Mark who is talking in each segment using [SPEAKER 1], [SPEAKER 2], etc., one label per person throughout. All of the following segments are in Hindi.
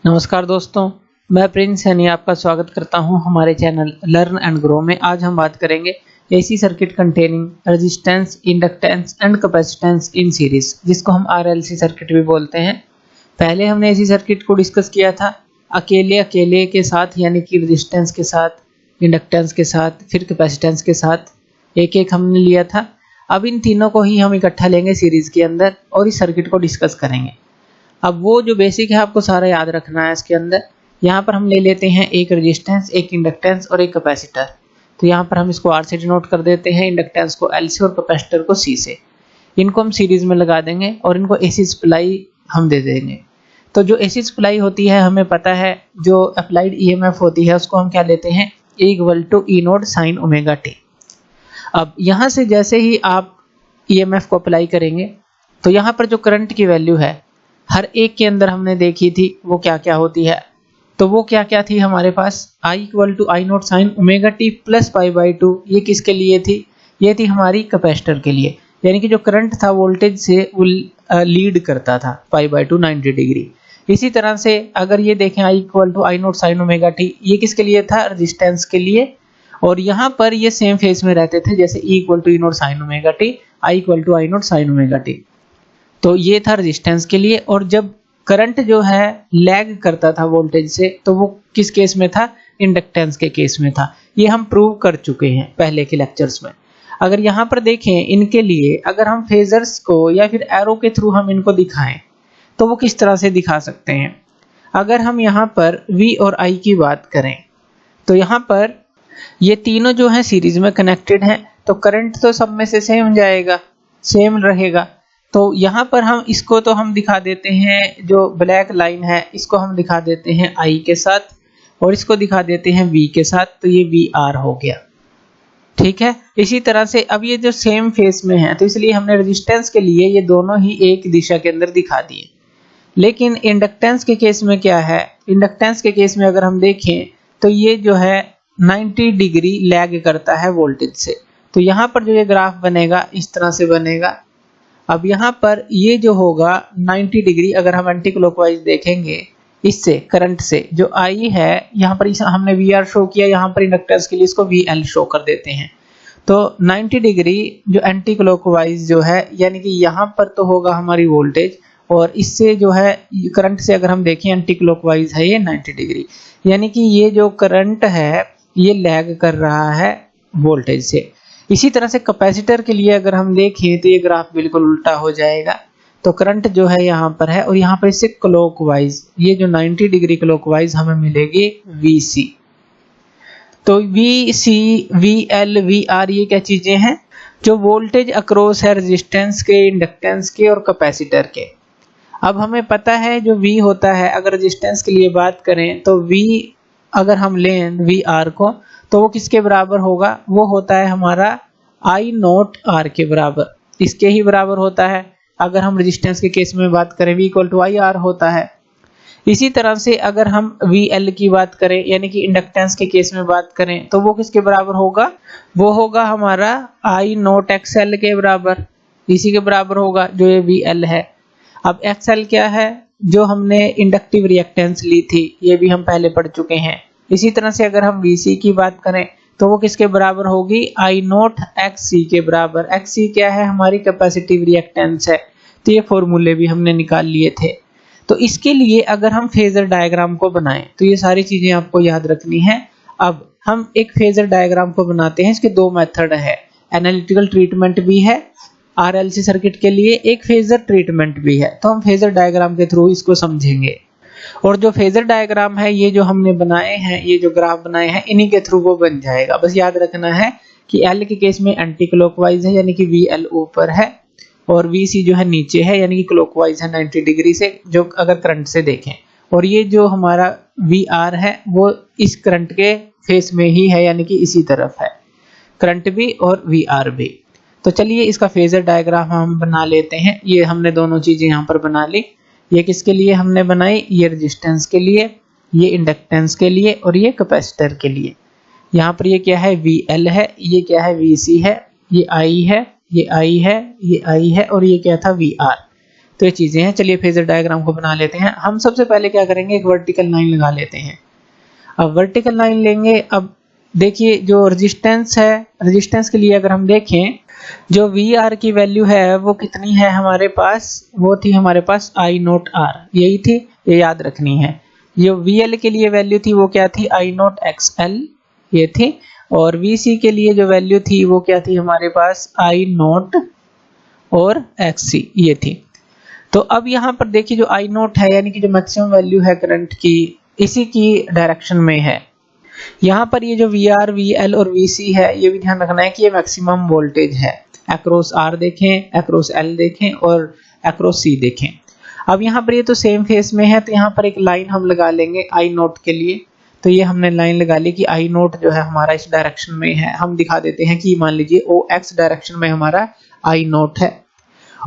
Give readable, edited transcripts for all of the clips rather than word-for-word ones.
[SPEAKER 1] नमस्कार दोस्तों, मैं प्रिंस सैनी आपका स्वागत करता हूं हमारे चैनल लर्न एंड ग्रो में। आज हम बात करेंगे AC circuit containing resistance, inductance and capacitance in series, जिसको हम आरएलसी सर्किट भी बोलते हैं। पहले हमने एसी सर्किट को डिस्कस किया था अकेले के साथ, यानी कि रेजिस्टेंस के साथ, इंडक्टेंस के साथ, फिर कैपेसिटेंस के साथ, एक एक हमने लिया था। अब इन तीनों को ही हम इकट्ठा लेंगे सीरीज के अंदर और इस सर्किट को डिस्कस करेंगे। अब वो जो बेसिक है आपको सारा याद रखना है इसके अंदर। यहाँ पर हम ले लेते हैं एक रेजिस्टेंस, एक इंडक्टेंस और एक कैपेसिटर। तो यहाँ पर हम इसको आर से डिनोट कर देते हैं, इंडक्टेंस को एल से और कैपेसिटर को सी से। इनको हम सीरीज में लगा देंगे और इनको एसी सप्लाई हम दे देंगे। तो जो एसी सप्लाई होती है, हमें पता है जो अप्लाइड ईएमएफ होती है उसको हम क्या लेते हैं, E = E0 sin omega T. अब यहाँ से जैसे ही आप ईएमएफ को अप्लाई करेंगे तो यहाँ पर जो करंट की वैल्यू है हर एक के अंदर हमने देखी थी वो क्या क्या होती है। तो वो क्या क्या थी हमारे पास, I = I0 sin omega T plus π/2। ये किसके लिए थी, ये थी हमारी कैपेसिटर के लिए, यानी कि जो करंट था वोल्टेज से वो लीड करता था π/2 90 डिग्री। इसी तरह से अगर ये देखें I = I0 sin omega T, ये किसके लिए था, रेजिस्टेंस के लिए। और यहाँ पर ये सेम फेज में रहते थे, जैसे E = E0 sin omega T, I = I0 sin omega T. तो ये था रेजिस्टेंस के लिए। और जब करंट जो है लैग करता था वोल्टेज से, तो वो किस केस में था, इंडक्टेंस के केस में था। ये हम प्रूव कर चुके हैं पहले के लेक्चर्स में। अगर यहाँ पर देखें इनके लिए, अगर हम फेजर्स को या फिर एरो के थ्रू हम इनको दिखाएं तो वो किस तरह से दिखा सकते हैं। अगर हम यहाँ पर V और I की बात करें तो यहाँ पर ये तीनों जो है सीरीज में कनेक्टेड हैं, तो करंट तो सब में से सेम जाएगा, सेम रहेगा। तो यहाँ पर हम इसको तो हम दिखा देते हैं, जो ब्लैक लाइन है इसको हम दिखा देते हैं I के साथ और इसको दिखा देते हैं V के साथ। तो ये VR हो गया, ठीक है। इसी तरह से अब ये जो सेम फेस में है, तो इसलिए हमने रेजिस्टेंस के लिए ये दोनों ही एक दिशा के अंदर दिखा दिए। लेकिन इंडक्टेंस के केस में क्या है, इंडक्टेंस के केस में अगर हम देखें तो ये जो है 90 डिग्री लैग करता है वोल्टेज से। तो यहाँ पर जो ये ग्राफ बनेगा इस तरह से बनेगा। अब यहाँ पर ये जो होगा 90 डिग्री, अगर हम एंटी क्लॉकवाइज देखेंगे इससे करंट से, जो I है यहाँ पर हमने VR शो किया, यहाँ पर इंडक्टेंस के लिए इसको VL शो कर देते हैं। तो 90 डिग्री जो एंटी क्लॉकवाइज जो है, यानी कि यहाँ पर तो होगा हमारी वोल्टेज, और इससे जो है करंट से अगर हम देखें एंटी क्लॉकवाइज है ये 90 डिग्री, यानी कि ये जो करंट है ये लैग कर रहा है वोल्टेज से। इसी तरह से कैपेसिटर के लिए अगर हम देखें तो ये ग्राफ बिल्कुल उल्टा हो जाएगा। तो करंट जो है यहाँ पर है और यहाँ पर इससे क्लॉकवाइज, ये जो 90 डिग्री क्लॉकवाइज हमें मिलेगी VC। तो VC, VL, VR ये क्या चीजें हैं, जो वोल्टेज अक्रॉस है रेजिस्टेंस के, इंडक्टेंस के और कैपेसिटर के। अब हमें पता है जो V होता है, अगर रेजिस्टेंस के लिए बात करें तो V अगर हम लें VR को, तो वो किसके बराबर होगा, वो होता है हमारा I0 R के बराबर, इसके ही बराबर होता है। अगर हम रेजिस्टेंस के केस में बात करें V = IR होता है। इसी तरह से अगर हम VL की बात करें, यानी कि इंडक्टेंस के केस में बात करें, तो वो किसके बराबर होगा, वो होगा हमारा I0 XL के बराबर, इसी के बराबर होगा जो ये VL है। अब XL क्या है, जो हमने इंडक्टिव रिएक्टेंस ली थी, ये भी हम पहले पढ़ चुके हैं। इसी तरह से अगर हम VC की बात करें तो वो किसके बराबर होगी, I0 XC के बराबर। XC क्या है, हमारी कैपेसिटिव रिएक्टेंस है। तो ये फॉर्मूले भी हमने निकाल लिए थे। तो इसके लिए अगर हम फेजर डायग्राम को बनाएं तो ये सारी चीजें आपको याद रखनी है। अब हम एक फेजर डायग्राम को बनाते हैं, इसके दो मेथड है, एनालिटिकल ट्रीटमेंट भी है आरएलसी सर्किट के लिए, एक फेजर ट्रीटमेंट भी है। तो हम फेजर डायग्राम के थ्रू इसको समझेंगे। और जो फेजर डायग्राम है ये जो हमने बनाए हैं, ये जो ग्राफ बनाए हैं, इन्हीं के थ्रू वो बन जाएगा। बस याद रखना है कि L के केस में एंटी क्लॉकवाइज है, यानी कि VL ऊपर है, और VC जो है नीचे है, यानी कि क्लॉकवाइज है 90 डिग्री से, जो अगर करंट से देखें। और ये जो हमारा VR है वो इस करंट के फेस में ही है, यानी कि इसी तरफ है करंट भी और VR भी। तो चलिए इसका फेजर डायग्राम हम बना लेते हैं। ये हमने दोनों चीजें यहाँ पर बना ली। ये किसके लिए हमने बनाई, ये रेजिस्टेंस के लिए, ये इंडक्टेंस के लिए और ये कैपेसिटर के लिए। यहाँ पर ये क्या है, VL है, ये क्या है, VC है, ये I है, ये I है, ये I है और ये क्या था, VR। तो ये चीजें हैं। चलिए फेजर डायग्राम को बना लेते हैं। हम सबसे पहले क्या करेंगे, एक वर्टिकल लाइन लगा लेते हैं। अब वर्टिकल लाइन लेंगे। अब देखिए जो रेजिस्टेंस है, रेजिस्टेंस के लिए अगर हम देखें, जो वी आर की वैल्यू है वो कितनी है हमारे पास, वो थी हमारे पास आई नोट आर, यही थी, ये याद रखनी है। जो वी एल के लिए वैल्यू थी वो क्या थी, आई नोट एक्स एल, ये थी। और वी सी के लिए जो वैल्यू थी वो क्या थी हमारे पास, आई नोट और एक्स सी, ये थी। तो अब यहाँ पर देखिए जो आई नोट है यानी कि जो मैक्सिमम वैल्यू है करंट की, इसी की डायरेक्शन में है। यहाँ पर ये जो वी आर, वी एल और वी सी है, ये भी ध्यान रखना है कि ये मैक्सिमम वोल्टेज है। अक्रॉस आर देखें, अक्रॉस एल देखें और अक्रॉस सी देखें। अब यहाँ पर ये तो सेम फेस में है, तो यहाँ पर एक लाइन हम लगा लेंगे आई नोट के लिए। तो ये हमने लाइन लगा ली कि आई नोट जो है हमारा इस डायरेक्शन में है। हम दिखा देते हैं कि मान लीजिए ओ एक्स डायरेक्शन में हमारा आई नोट है,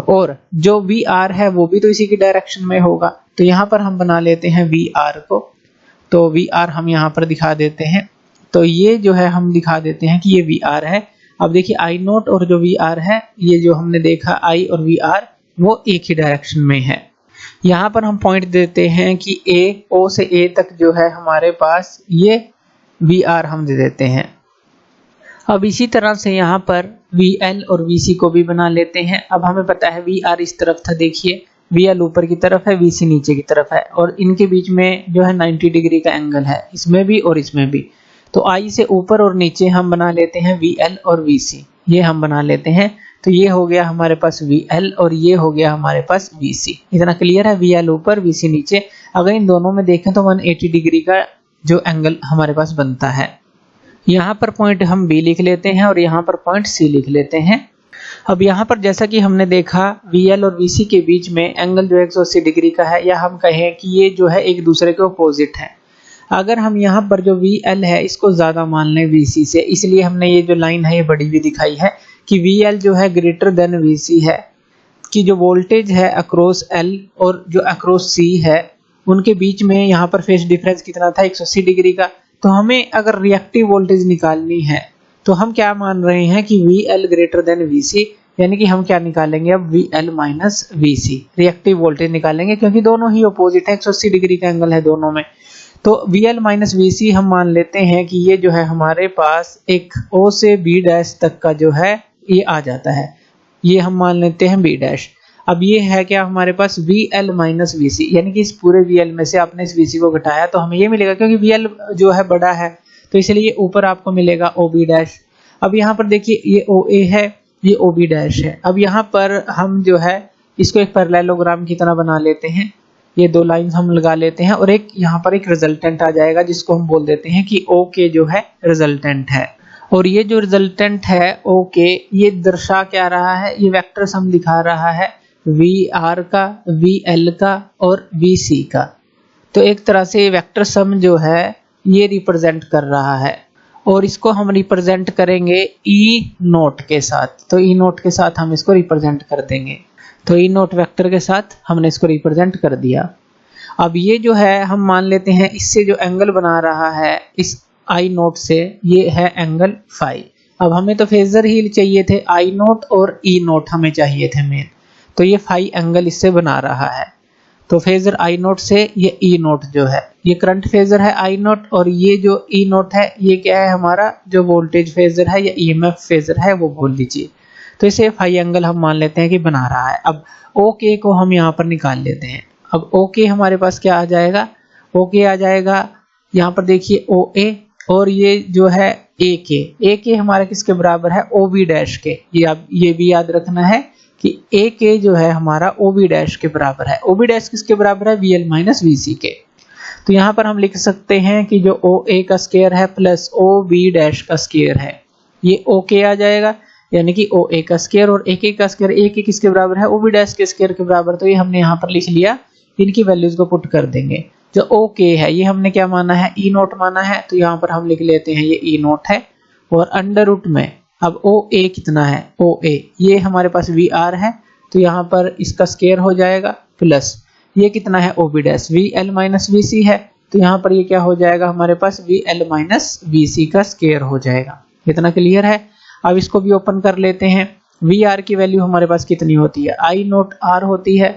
[SPEAKER 1] और जो वी आर है वो भी तो इसी की डायरेक्शन में होगा। तो यहाँ पर हम बना लेते हैं वी आर को। तो वी आर हम यहाँ पर दिखा देते हैं। तो ये जो है हम दिखा देते हैं कि ये वी आर है। अब देखिए आई नोट और जो वी आर है, ये जो हमने देखा आई और वी आर, वो एक ही डायरेक्शन में है। यहाँ पर हम पॉइंट देते हैं कि ए, ओ से ए तक जो है हमारे पास, ये वी आर हम दे देते हैं। अब इसी तरह से यहाँ पर वी एल और वी सी को भी बना लेते हैं। अब हमें पता है वी आर इस तरफ था, देखिए वी एल ऊपर की तरफ है, वी सी नीचे की तरफ है, और इनके बीच में जो है 90 डिग्री का एंगल है, इसमें भी और इसमें भी। तो आई से ऊपर और नीचे हम बना लेते हैं वी एल और वी सी, ये हम बना लेते हैं। तो ये हो गया हमारे पास वी एल और ये हो गया हमारे पास वी सी। इतना क्लियर है, वी एल ऊपर वी सी नीचे। अगर इन दोनों में देखें तो 180 डिग्री का जो एंगल हमारे पास बनता है। यहाँ पर पॉइंट हम बी लिख लेते हैं और यहाँ पर पॉइंट सी लिख लेते हैं। अब यहाँ पर जैसा कि हमने देखा वी एल और वी सी के बीच में एंगल जो 180 डिग्री का है, या हम कहें कि ये जो है एक दूसरे के अपोजिट है। अगर हम यहाँ पर जो वी एल है इसको ज्यादा मान लें वी सी से, इसलिए हमने ये जो लाइन है ये बड़ी हुई दिखाई है कि वी एल जो है ग्रेटर देन वी सी है, कि जो वोल्टेज है अक्रॉस एल और जो अक्रॉस सी है उनके बीच में यहाँ पर फेज डिफरेंस कितना था, 180 डिग्री का। तो हमें अगर रिएक्टिव वोल्टेज निकालनी है तो हम क्या मान रहे हैं कि V L greater than V C, यानी कि हम क्या निकालेंगे अब, V L minus V C, reactive voltage निकालेंगे, क्योंकि दोनों ही अपोजिट है, 180 डिग्री का एंगल है दोनों में। तो वी एल माइनस वी सी हम मान लेते हैं कि ये जो है हमारे पास एक ओ से बी डैश तक का जो है ये आ जाता है, ये हम मान लेते हैं बी डैश। अब ये है क्या हमारे पास, V L minus V C, यानी कि इस पूरे वी एल में से आपने इस वी सी को घटाया तो हमें ये मिलेगा, क्योंकि वी एल जो है बड़ा है तो इसलिए ऊपर आपको मिलेगा ओ बी डैश। अब यहाँ पर देखिए ये ओ ए है, ये ओ बी डैश है। अब यहाँ पर हम जो है इसको एक पैरेललोग्राम की तरह बना लेते हैं, ये दो लाइंस हम लगा लेते हैं और एक यहाँ पर एक रिजल्टेंट आ जाएगा जिसको हम बोल देते हैं कि ओ के जो है रिजल्टेंट है। और ये जो रिजल्टेंट है ओ के, ये दर्शा क्या रहा है, ये वेक्टर सम दिखा रहा है वी आर का, वी एल का और वी सी का। तो एक तरह से वेक्टर सम जो है ये रिप्रेजेंट कर रहा है, और इसको हम रिप्रेजेंट करेंगे ई नोट के साथ। तो ई नोट के साथ हम इसको रिप्रेजेंट कर देंगे। तो ई नोट वेक्टर के साथ हमने इसको रिप्रेजेंट कर दिया। अब ये जो है हम मान लेते हैं इससे जो एंगल बना रहा है इस आई नोट से, ये है एंगल फाई। अब हमें तो फेजर ही चाहिए थे, आई नोट और ई नोट हमें चाहिए थे मेन। तो ये फाई एंगल इससे बना रहा है। तो फेजर आई नोट से ये ई नोट जो है, ये करंट फेजर है आई नोट, और ये जो ई नोट है ये क्या है हमारा जो वोल्टेज फेजर है या ईएमएफ फेजर है वो बोल लीजिए। तो इसे फाई एंगल हम मान लेते हैं कि बना रहा है। अब ओ के को हम यहाँ पर निकाल लेते हैं। अब ओ के हमारे पास क्या आ जाएगा, ओ के आ जाएगा यहाँ पर देखिए ओ ए, और ये जो है ए के हमारे किसके बराबर है, ओ बी डैश के। ये भी याद रखना है कि ए के जो है हमारा ओ बी डैश के बराबर है। ओ बी डैश किसके बराबर है, वी एल माइनस वी सी के। तो यहाँ पर हम लिख सकते हैं कि जो ओ ए का स्क्वायर है प्लस ओ बी डैश का स्क्वायर है, ये ओ के आ जाएगा, यानी कि ओ ए का स्क्वायर और ए के का स्क्वायर, ए के किसके बराबर है, ओ बी डैश के स्क्वायर के बराबर। तो ये हमने यहाँ पर लिख लिया, इनकी वैल्यूज को पुट कर देंगे। जो ओ के है ये हमने क्या माना है, ई नोट माना है, तो यहाँ पर हम लिख लेते हैं ये ई नोट है, और अंडर रूट में अब ओ ए कितना है, ओ ए ये हमारे पास वी आर है, तो यहाँ पर इसका स्क्वायर हो जाएगा, प्लस ये कितना है O B dash, V L minus V C है, तो यहाँ पर ये क्या हो जाएगा हमारे पास V L minus V C का स्क्वायर हो जाएगा। इतना क्लियर है। अब इसको भी ओपन कर लेते हैं। वी आर की वैल्यू हमारे पास कितनी होती है, आई नोट आर होती है,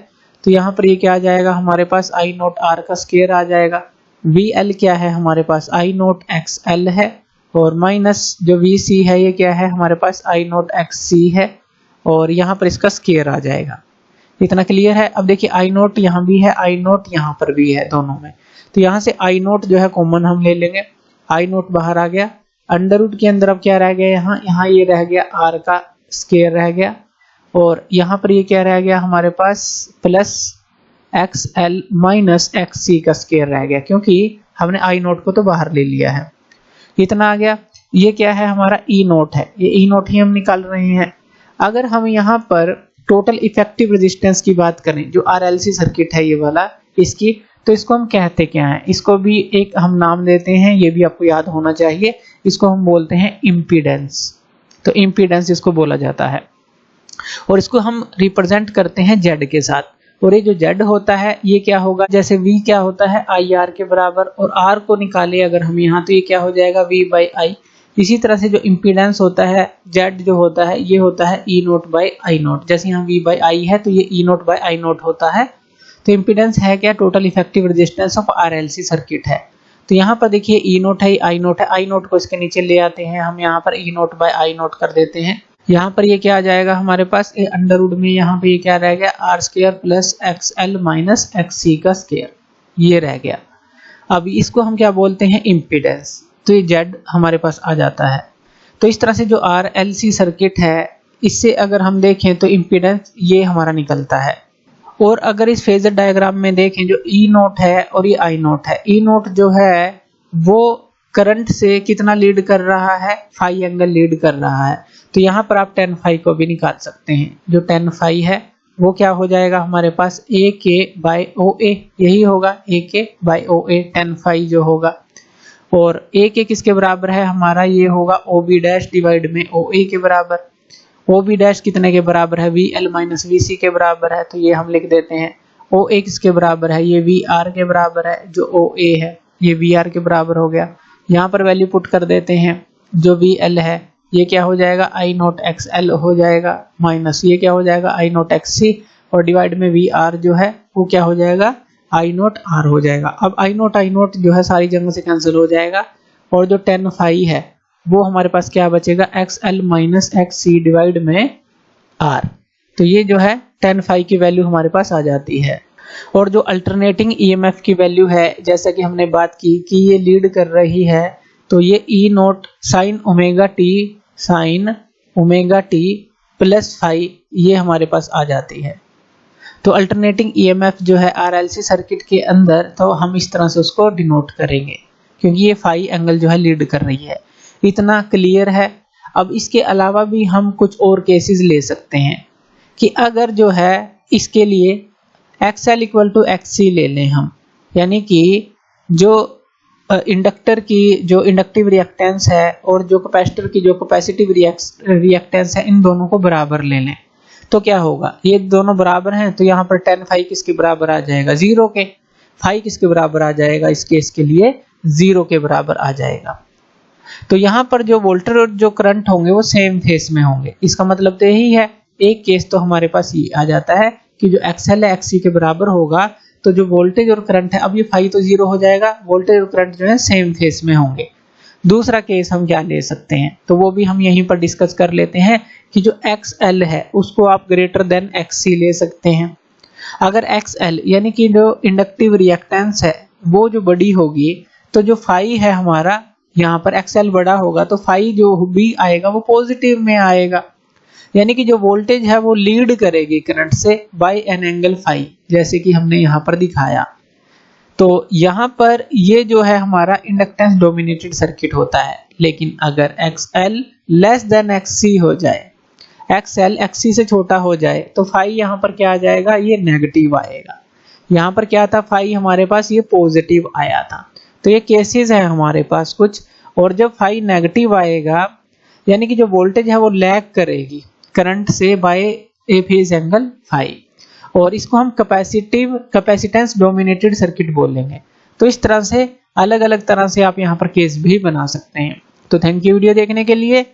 [SPEAKER 1] तो यहाँ पर ये क्या आ जाएगा हमारे पास आई नोट आर का स्क्वायर आ जाएगा। वी एल क्या है हमारे पास आई नोट एक्स एल है, और माइनस जो वी सी है ये क्या है हमारे पास आई नोट एक्स सी है, और यहाँ पर इसका स्क्वायर आ जाएगा। इतना क्लियर है। अब देखिए आई नोट यहाँ भी है, आई नोट यहाँ पर भी है, दोनों में। तो यहाँ से आई नोट जो है कॉमन हम ले लेंगे, आई नोट बाहर आ गया। अंडर रूट के अंदर अब क्या रह गया यहाँ ये रह गया आर का स्क्वायर रह गया, और यहाँ पर ये क्या रह गया हमारे पास plus X L minus X C का स्क्वायर रह गया, क्योंकि हमने आई नोट को तो बाहर ले लिया है। इतना आ गया। ये क्या है हमारा ई नोट है, ये ई नोट ही हम निकाल रहे हैं। अगर हम यहाँ पर टोटल इफेक्टिव रेजिस्टेंस की बात करें, जो आरएलसी सर्किट है ये वाला इसकी, तो इसको हम कहते क्या हैं, इसको भी एक हम नाम देते हैं, ये भी आपको याद होना चाहिए। इसको हम बोलते हैं इम्पीडेंस। तो इम्पीडेंस इसको बोला जाता है, और इसको हम रिप्रेजेंट करते हैं जेड के साथ। और ये जो जेड होता है ये क्या होगा, जैसे वी क्या होता है आई आर के बराबर, और आर को निकाले अगर हम यहाँ तो ये क्या हो जाएगा वी बाई आई। इसी तरह से जो इम्पीडेंस होता है जेड जो होता है ये होता है ई नोट बाई आई नोट। जैसे यहाँ वी बाई आई है तो ये E note by I note होता है। तो इम्पीडेंस है क्या, total effective resistance of RLC circuit है। तो यहाँ पर देखिए ई नोट है, आई नोट है, आई नोट को इसके नीचे ले आते हैं हम, यहाँ पर ई नोट बाई आई नोट कर देते हैं। यहाँ पर ये क्या आ जाएगा हमारे पास अंडर रूट में, यहाँ पे ये क्या रह गया R square plus X L minus X C का स्क्वायर, ये रह गया। अब इसको हम क्या बोलते हैं इम्पीडेंस। तो ये जेड हमारे पास आ जाता है। तो इस तरह से जो आरएलसी सर्किट है इससे अगर हम देखें तो इम्पीडेंस ये हमारा निकलता है। और अगर इस फेजर डायग्राम में देखें जो ई नोट है और ये आई नोट है, ई नोट जो है वो करंट से कितना लीड कर रहा है, फाई एंगल लीड कर रहा है। तो यहाँ पर आप tan फाई को भी निकाल सकते हैं। जो tan फाई है वो क्या हो जाएगा हमारे पास ए के बाई ओ ए, यही होगा A K by O A tan phi जो होगा। और ए के किसके बराबर है हमारा, ये होगा ओ बी डैश डिवाइड में ओ ए के बराबर। ओ बी डैश कितने के बराबर है, वी एल माइनस वी सी के बराबर है। तो ये हम लिख देते हैं ओ ए किसके बराबर है, ये वी आर के बराबर है। जो ओ ए है ये वी आर के बराबर हो गया। यहाँ पर वैल्यू पुट कर देते हैं। जो वी एल है ये क्या हो जाएगा आई नोट एक्स एल हो जाएगा, माइनस ये क्या हो जाएगा आई नोट एक्स सी, और डिवाइड में वी आर जो है वो क्या हो जाएगा आई नोट आर हो जाएगा। अब आई नोट जो है सारी जगह से कैंसिल हो जाएगा, और जो tan फाई है वो हमारे पास क्या बचेगा एक्स एल माइनस एक्स सी डिवाइड में आर। तो ये जो है tan फाई की वैल्यू हमारे पास आ जाती है। और जो अल्टरनेटिंग ईएमएफ की वैल्यू है, जैसा कि हमने बात की कि ये लीड कर रही है, तो ये E naught sine omega T plus phi ये हमारे पास आ जाती है। तो अल्टरनेटिंग ईएमएफ जो है आरएलसी सर्किट के अंदर, तो हम इस तरह से उसको डिनोट करेंगे, क्योंकि ये फाई एंगल जो है लीड कर रही है। इतना क्लियर है। अब इसके अलावा भी हम कुछ और केसेस ले सकते हैं कि अगर जो है इसके लिए XL इक्वल टू XC ले लें हम, यानी कि जो इंडक्टर की जो इंडक्टिव रिएक्टेंस है और जो कैपेसिटर की जो कैपेसिटिव रिएक्टेंस है इन दोनों को बराबर ले लें। तो क्या होगा, ये दोनों बराबर हैं तो यहाँ पर tan फाई किसके बराबर आ जाएगा, 0 के। फाई किसके बराबर आ जाएगा, इस केस के लिए 0 के बराबर आ जाएगा। तो यहाँ पर जो वोल्टेज और जो करंट होंगे वो सेम फेस में होंगे। इसका मतलब तो यही है, एक केस तो हमारे पास ये आ जाता है कि जो XL है XC के बराबर होगा, तो जो वोल्टेज और करंट है, अब ये फाई तो 0 हो जाएगा, वोल्टेज और करंट जो है सेम फेस में होंगे। दूसरा केस हम क्या ले सकते हैं, तो वो भी हम यहीं पर डिस्कस कर लेते हैं कि जो XL है उसको आप ग्रेटर देन XC ले सकते हैं। अगर XL यानी कि जो इंडक्टिव रिएक्टेंस है वो जो बड़ी होगी, तो जो फाई है हमारा यहाँ पर XL बड़ा होगा, तो फाई जो भी आएगा वो पॉजिटिव में आएगा, यानी कि जो वोल्टेज है वो लीड करेगी करंट से बाय एन एंगल फाई, जैसे कि हमने यहाँ पर दिखाया। तो यहाँ पर ये जो है हमारा इंडक्टेंस डोमिनेटेड सर्किट होता है। लेकिन अगर XL लेस देन XC हो जाए, XL XC से छोटा हो जाए, तो फाई यहाँ पर क्या आ जाएगा, ये नेगेटिव आएगा। यहाँ पर क्या था, फाई हमारे पास ये पॉजिटिव आया था। तो ये केसेस है हमारे पास कुछ। और जब फाई नेगेटिव आएगा, यानी कि जो वोल्टेज है वो लैग करेगी करंट से bye A phase angle phi, और इसको हम कैपेसिटेंस डोमिनेटेड सर्किट बोलेंगे। तो इस तरह से अलग अलग तरह से आप यहाँ पर केस भी बना सकते हैं। तो थैंक यू वीडियो देखने के लिए,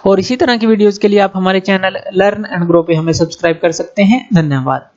[SPEAKER 1] और इसी तरह की वीडियोस के लिए आप हमारे चैनल लर्न एंड ग्रो पे हमें सब्सक्राइब कर सकते हैं। धन्यवाद।